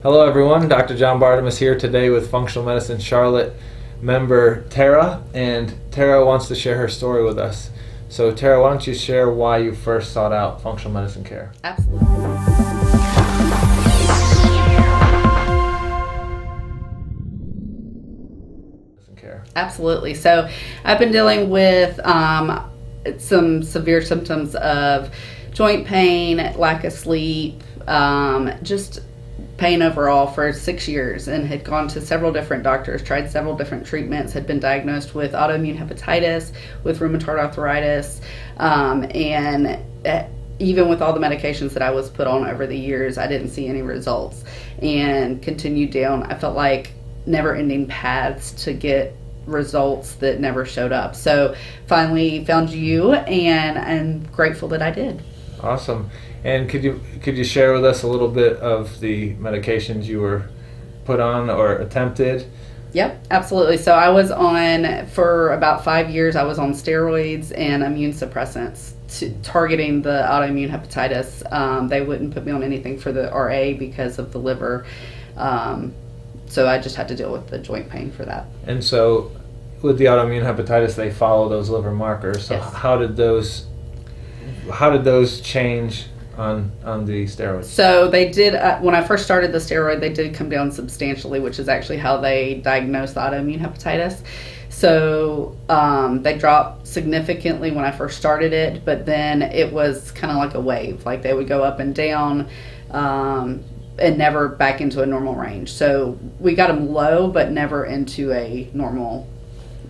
Hello everyone, Dr. John Bartemus here today with Functional Medicine Charlotte member Tara, and Tara wants to share her story with us. So Tara, why don't you share why you first sought out functional medicine care? Absolutely. Absolutely. So I've been dealing with some severe symptoms of joint pain, lack of sleep, just pain overall for 6 years, and had gone to several different doctors, tried several different treatments, had been diagnosed with autoimmune hepatitis, with rheumatoid arthritis, and even with all the medications that I was put on over the years, I didn't see any results and continued down. I felt like never-ending paths to get results that never showed up. So finally found you, and I'm grateful that I did. Awesome. And could you share with us a little bit of the medications you were put on or attempted? Yep, absolutely. So I was on, for about 5 years, I was on steroids and immune suppressants targeting the autoimmune hepatitis. They wouldn't put me on anything for the RA because of the liver. So I just had to deal with the joint pain for that. And so with the autoimmune hepatitis, they follow those liver markers. So Yes. how did those change on the steroids? So they did, when I first started the steroid, they did come down substantially, which is actually how they diagnosed the autoimmune hepatitis. So they dropped significantly when I first started it, but then it was kind of like a wave. Like they would go up and down and never back into a normal range. So we got them low, but never into a normal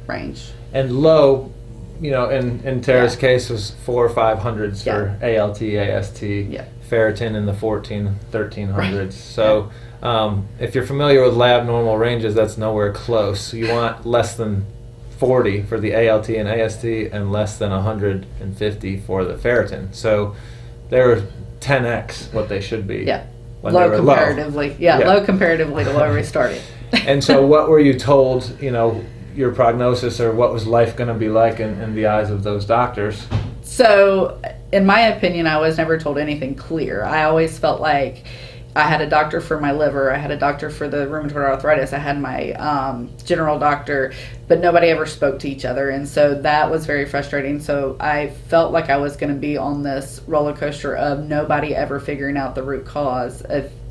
range. And low, you know, in Tara's case was 400 or 500s for ALT, AST, ferritin in the 1300s. Right. So if you're familiar with lab normal ranges, that's nowhere close. You want less than 40 for the ALT and AST and less than 150 for the ferritin. So they're 10x what they should be. Yeah. Low comparatively. Low comparatively to where we started. And so what were you told, you know, your prognosis, or what was life going to be like in the eyes of those doctors? So in my opinion, I was never told anything clear. I always felt like I had a doctor for my liver, I had a doctor for the rheumatoid arthritis, I had my general doctor, but nobody ever spoke to each other, and so that was very frustrating. So I felt like I was going to be on this roller coaster of nobody ever figuring out the root cause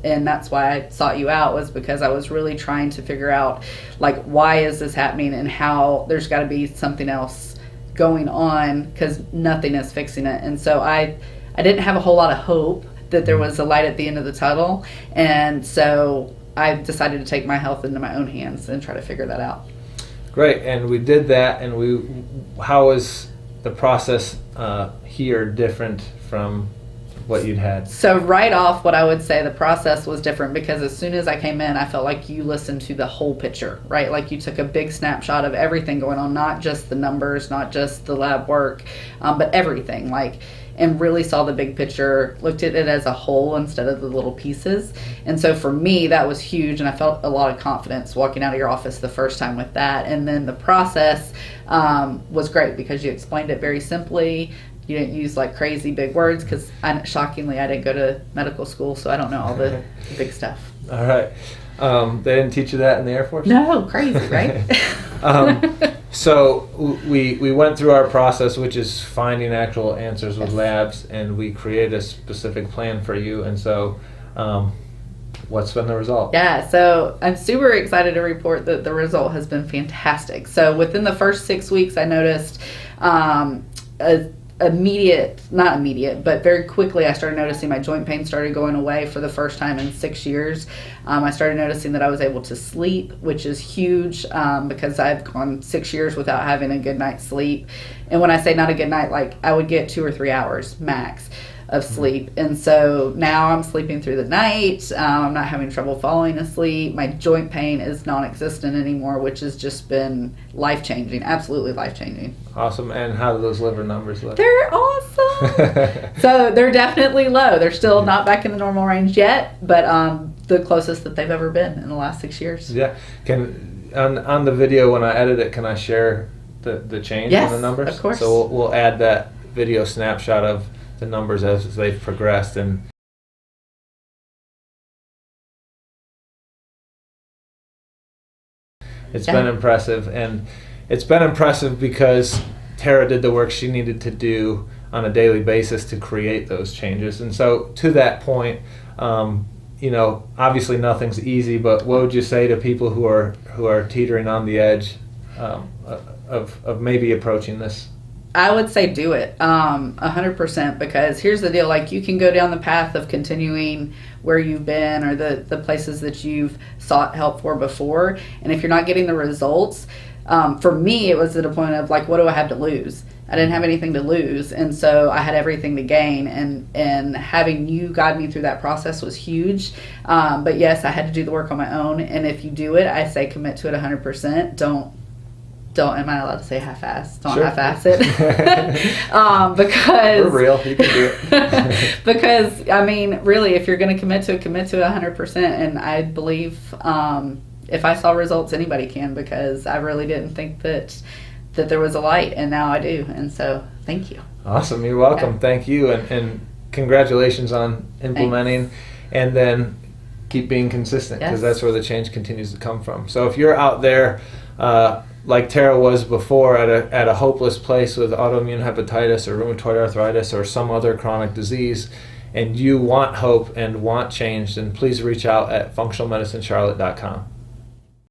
and that's why I sought you out, was because I was really trying to figure out, like, why is this happening and how there's got to be something else going on, because nothing is fixing it. And so I didn't have a whole lot of hope that there was a light at the end of the tunnel, and so I decided to take my health into my own hands and try to figure that out. Great, and we did that, and how was the process here different from what you'd had? So right off, what I would say, the process was different, because as soon as I came in, I felt like you listened to the whole picture, right? Like you took a big snapshot of everything going on, not just the numbers, not just the lab work, but everything, and really saw the big picture, looked at it as a whole instead of the little pieces. And so for me, that was huge, and I felt a lot of confidence walking out of your office the first time with that. And then the process was great, because you explained it very simply. You didn't use like crazy big words, because shockingly I didn't go to medical school, so I don't know all the big stuff. All right. They didn't teach you that in the Air Force? No, crazy, right? So we went through our process, which is finding actual answers with labs, and we created a specific plan for you. And so what's been the result? Yeah, so I'm super excited to report that the result has been fantastic. So within the first 6 weeks, I noticed not immediate, but very quickly I started noticing my joint pain started going away for the first time in 6 years. I started noticing that I was able to sleep, which is huge, because I've gone 6 years without having a good night's sleep. And when I say not a good night, like I would get 2 or 3 hours max of sleep. And so now I'm sleeping through the night. I'm not having trouble falling asleep. My joint pain is non-existent anymore, which has just been life-changing, absolutely life-changing. Awesome. And how do those liver numbers look? They're awesome. So they're definitely low. They're still not back in the normal range yet, but the closest that they've ever been in the last 6 years. Yeah. On the video, when I edit it, can I share the change in the numbers? Yes, of course. So we'll add that video snapshot of the numbers as they've progressed, and It's been impressive, and it's been impressive because Tara did the work she needed to do on a daily basis to create those changes. And so to that point, obviously nothing's easy, but what would you say to people who are teetering on the edge of maybe approaching this? I would say do it 100%, because here's the deal. Like, you can go down the path of continuing where you've been or the places that you've sought help for before. And if you're not getting the results, for me, it was at a point of like, what do I have to lose? I didn't have anything to lose. And so I had everything to gain. And having you guide me through that process was huge. But yes, I had to do the work on my own. And if you do it, I say commit to it 100%. Don't, am I allowed to say half-ass? Don't half-ass it. Because we're real. You can do it. Because, I mean, really, if you're going to commit to it 100%. And I believe if I saw results, anybody can, because I really didn't think that there was a light, and now I do. And so thank you. Awesome. You're welcome. Yeah. Thank you. And congratulations on implementing. Thanks. And then keep being consistent, because that's where the change continues to come from. So if you're out there, like Tara was before, at a hopeless place with autoimmune hepatitis or rheumatoid arthritis or some other chronic disease, and you want hope and want change, then please reach out at functionalmedicinecharlotte.com.